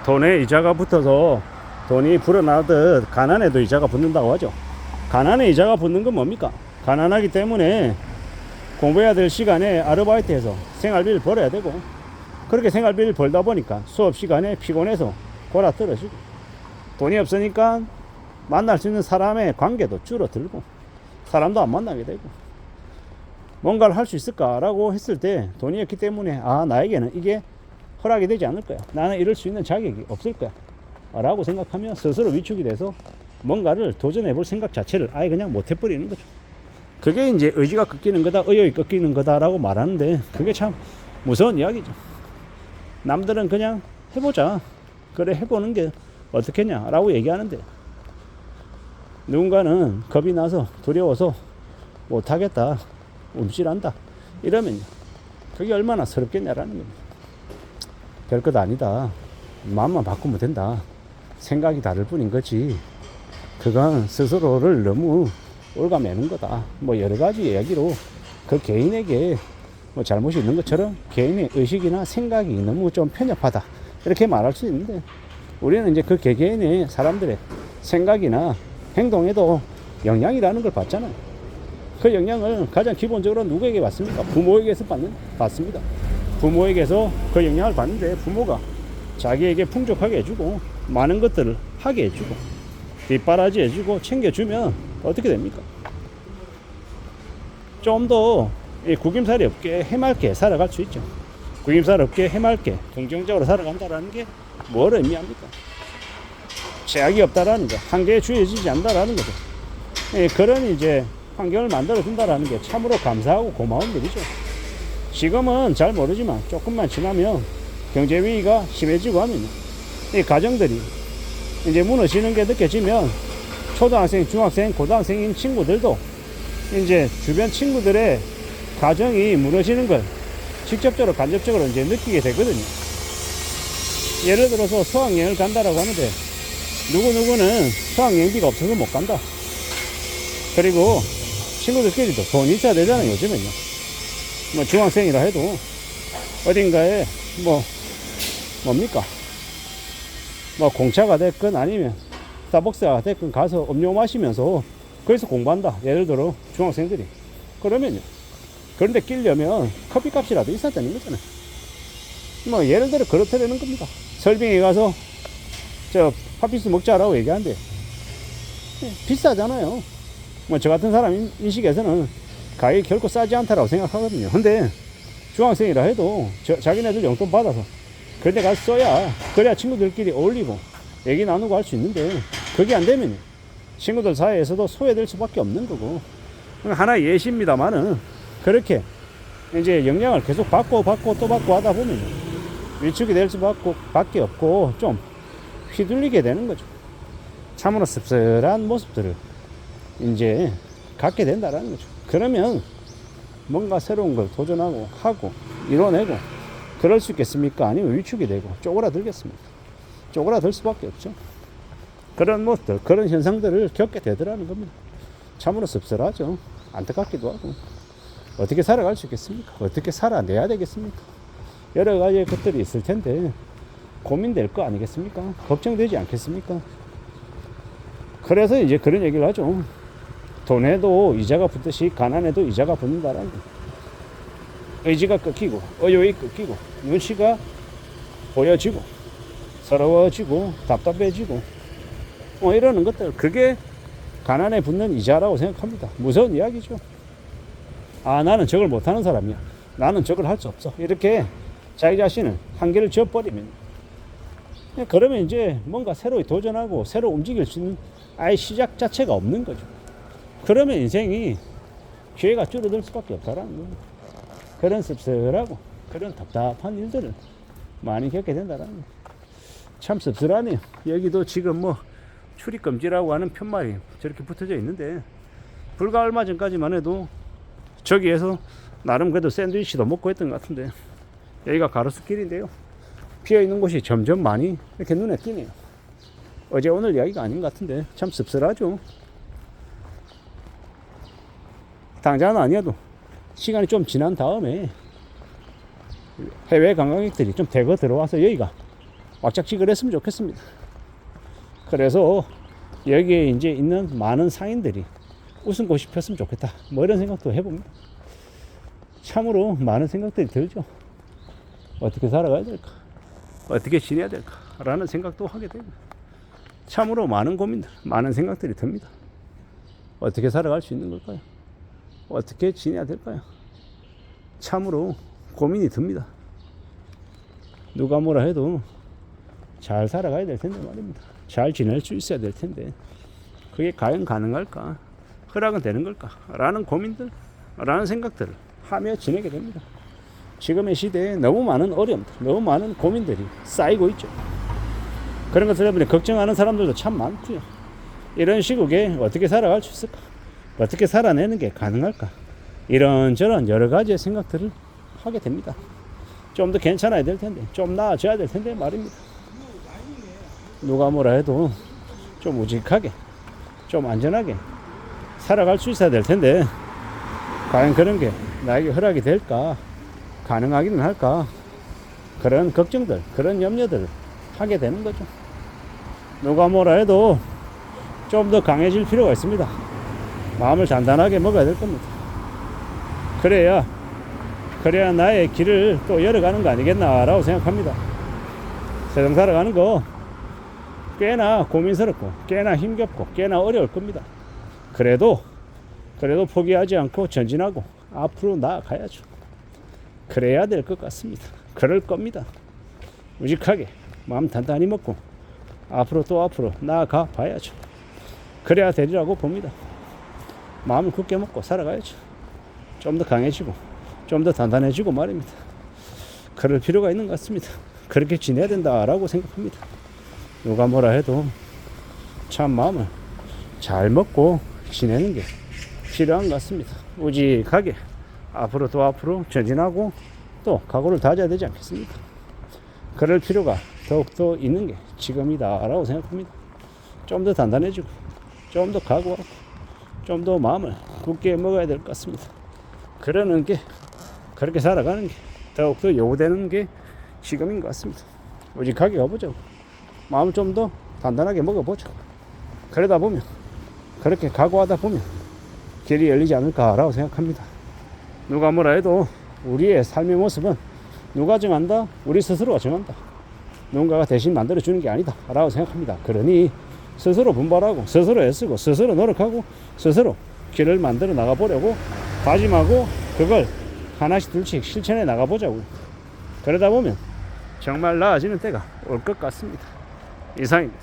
돈에 이자가 붙어서 돈이 불어나듯 가난에도 이자가 붙는다고 하죠. 가난에 이자가 붙는 건 뭡니까? 가난하기 때문에 공부해야 될 시간에 아르바이트해서 생활비를 벌어야 되고, 그렇게 생활비를 벌다 보니까 수업 시간에 피곤해서 골아 떨어지고, 돈이 없으니까 만날 수 있는 사람의 관계도 줄어들고, 사람도 안 만나게 되고, 뭔가를 할 수 있을까라고 했을 때 돈이 없기 때문에 나에게는 이게 허락이 되지 않을 거야, 나는 이럴 수 있는 자격이 없을 거야 라고 생각하면 스스로 위축이 돼서 뭔가를 도전해 볼 생각 자체를 아예 그냥 못 해버리는 거죠. 그게 이제 의지가 꺾이는 거다, 의욕이 꺾이는 거다라고 말하는데, 그게 참 무서운 이야기죠. 남들은 그냥 해보자, 그래 해보는 게 어떻겠냐 라고 얘기하는데, 누군가는 겁이 나서 두려워서 못하겠다, 움찔한다 이러면요, 그게 얼마나 서럽겠냐라는 겁니다. 별것 아니다, 마음만 바꾸면 된다, 생각이 다를 뿐인 거지, 그건 스스로를 너무 올가매는 거다, 뭐 여러 가지 이야기로 그 개인에게 뭐 잘못이 있는 것처럼 개인의 의식이나 생각이 너무 좀 편협하다 이렇게 말할 수 있는데, 우리는 이제 그 개개인의 사람들의 생각이나 행동에도 영향이라는 걸 받잖아요. 그 영향을 가장 기본적으로 누구에게 받습니까? 부모에게서 받습니다. 부모에게서 그 영향을 받는데, 부모가 자기에게 풍족하게 해주고 많은 것들을 하게 해주고 뒷바라지 해주고 챙겨주면 어떻게 됩니까? 좀 더 구김살이 없게 해맑게 살아갈 수 있죠. 구김살 없게 해맑게 긍정적으로 살아간다는 게 뭘 의미합니까? 제약이 없다라는 거, 한계에 주어지지 않는다라는 거죠. 그런 이제 환경을 만들어 준다라는 게 참으로 감사하고 고마운 일이죠. 지금은 잘 모르지만 조금만 지나면 경제 위기가 심해지고 하면 이 가정들이 이제 무너지는 게 느껴지면 초등학생, 중학생, 고등학생인 친구들도 이제 주변 친구들의 가정이 무너지는 걸 직접적으로 간접적으로 이제 느끼게 되거든요. 예를 들어서 수학여행을 간다라고 하는데, 누구누구는 수학여행비가 없어서 못 간다. 그리고 친구들끼리도 돈 있어야 되잖아요, 요즘은요. 뭐 중학생이라 해도 어딘가에 뭡니까? 뭐 공차가 됐건 아니면 스타벅스가 됐건 가서 음료 마시면서 거기서 공부한다, 예를 들어 중학생들이. 그러면요, 그런데 끼려면 커피값이라도 있어야 되는 거잖아요. 뭐 예를 들어 그렇다는 겁니다. 설빙에 가서 저 팥빙수 먹자라고 얘기하는데 비싸잖아요. 뭐 저 같은 사람 인식에서는 가격이 결코 싸지 않다라고 생각하거든요. 근데 중학생이라 해도 자기네들 용돈 받아서 그런데 가서 써야, 그래야 친구들끼리 어울리고 얘기 나누고 할 수 있는데, 그게 안 되면 친구들 사이에서도 소외될 수밖에 없는 거고, 하나의 예시입니다만은 그렇게 이제 영향을 계속 받고 또 받고 하다 보면 위축이 될 수밖에 없고 좀 휘둘리게 되는 거죠. 참으로 씁쓸한 모습들을 이제 갖게 된다라는 거죠. 그러면 뭔가 새로운 걸 도전하고 하고 이뤄내고 그럴 수 있겠습니까? 아니면 위축이 되고 쪼그라들겠습니까? 쪼그라들 수밖에 없죠. 그런 모습들, 그런 현상들을 겪게 되더라는 겁니다. 참으로 씁쓸하죠. 안타깝기도 하고. 어떻게 살아갈 수 있겠습니까? 어떻게 살아내야 되겠습니까? 여러 가지 것들이 있을 텐데 고민될 거 아니겠습니까? 걱정되지 않겠습니까? 그래서 이제 그런 얘기를 하죠. 돈에도 이자가 붙듯이 가난에도 이자가 붙는다라는 거. 의지가 꺾이고 의욕이 꺾이고 눈치가 보여지고 서러워지고 답답해지고 이러는 것들, 그게 가난에 붙는 이자라고 생각합니다. 무서운 이야기죠. 나는 저걸 못하는 사람이야, 나는 저걸 할 수 없어, 이렇게 자기 자신을 한계를 지어버리면, 그러면 이제 뭔가 새로 도전하고 새로 움직일 수 있는 아예 시작 자체가 없는 거죠. 그러면 인생이 기회가 줄어들 수밖에 없다라는 거예요. 그런 씁쓸하고 그런 답답한 일들을 많이 겪게 된다라는 거예요. 참 씁쓸하네요. 여기도 지금 뭐 출입금지라고 하는 편말이 저렇게 붙어져 있는데, 불과 얼마 전까지만 해도 저기에서 나름 그래도 샌드위치도 먹고 했던 것 같은데, 여기가 가로수길인데요, 비어있는 곳이 점점 많이 이렇게 눈에 띄네요. 어제 오늘 이야기가 아닌 것 같은데 참 씁쓸하죠. 당장은 아니어도 시간이 좀 지난 다음에 해외 관광객들이 좀 대거 들어와서 여기가 왁작지껄 했으면 좋겠습니다. 그래서 여기에 이제 있는 많은 상인들이 웃음꽃이 폈으면 좋겠다. 뭐 이런 생각도 해봅니다. 참으로 많은 생각들이 들죠. 어떻게 살아가야 될까? 어떻게 지내야 될까? 라는 생각도 하게 되고, 참으로 많은 고민들, 많은 생각들이 듭니다. 어떻게 살아갈 수 있는 걸까요? 어떻게 지내야 될까요? 참으로 고민이 듭니다. 누가 뭐라 해도 잘 살아가야 될 텐데 말입니다. 잘 지낼 수 있어야 될 텐데, 그게 과연 가능할까? 허락은 되는 걸까? 라는 고민들, 라는 생각들을 하며 지내게 됩니다. 지금의 시대에 너무 많은 어려움들, 너무 많은 고민들이 쌓이고 있죠. 그런 것들 때문에 걱정하는 사람들도 참 많고요. 이런 시국에 어떻게 살아갈 수 있을까? 어떻게 살아내는 게 가능할까? 이런저런 여러 가지의 생각들을 하게 됩니다. 좀 더 괜찮아야 될 텐데, 좀 나아져야 될 텐데 말입니다. 누가 뭐라 해도 좀 우직하게, 좀 안전하게 살아갈 수 있어야 될 텐데, 과연 그런 게 나에게 허락이 될까? 가능하기는 할까? 그런 걱정들, 그런 염려들을 하게 되는 거죠. 누가 뭐라 해도 좀 더 강해질 필요가 있습니다. 마음을 단단하게 먹어야 될 겁니다. 그래야 나의 길을 또 열어가는 거 아니겠나라고 생각합니다. 세상 살아가는 거 꽤나 고민스럽고, 꽤나 힘겹고, 꽤나 어려울 겁니다. 그래도 포기하지 않고 전진하고 앞으로 나아가야죠. 그래야 될 것 같습니다. 그럴 겁니다. 우직하게 마음 단단히 먹고 앞으로 또 앞으로 나아가 봐야죠. 그래야 되리라고 봅니다. 마음을 굳게 먹고 살아가야죠. 좀 더 강해지고 좀 더 단단해지고 말입니다. 그럴 필요가 있는 것 같습니다. 그렇게 지내야 된다라고 생각합니다. 누가 뭐라 해도 참 마음을 잘 먹고 지내는 게 필요한 것 같습니다. 우직하게 앞으로 또 앞으로 전진하고 또 각오를 다져야 되지 않겠습니까? 그럴 필요가 더욱더 있는 게 지금이다라고 생각합니다. 좀 더 단단해지고 좀 더 각오하고 좀 더 마음을 굳게 먹어야 될 것 같습니다. 그러는 게, 그렇게 살아가는 게 더욱더 요구되는 게 지금인 것 같습니다. 우직하게 가보자고, 마음을 좀 더 단단하게 먹어보자고. 그러다 보면, 그렇게 각오하다 보면 길이 열리지 않을까라고 생각합니다. 누가 뭐라 해도 우리의 삶의 모습은 누가 정한다? 우리 스스로가 정한다. 누군가가 대신 만들어주는 게 아니다 라고 생각합니다. 그러니 스스로 분발하고 스스로 애쓰고 스스로 노력하고 스스로 길을 만들어 나가보려고 다짐하고, 그걸 하나씩 둘씩 실천해 나가보자고. 그러다 보면 정말 나아지는 때가 올 것 같습니다. 이상입니다.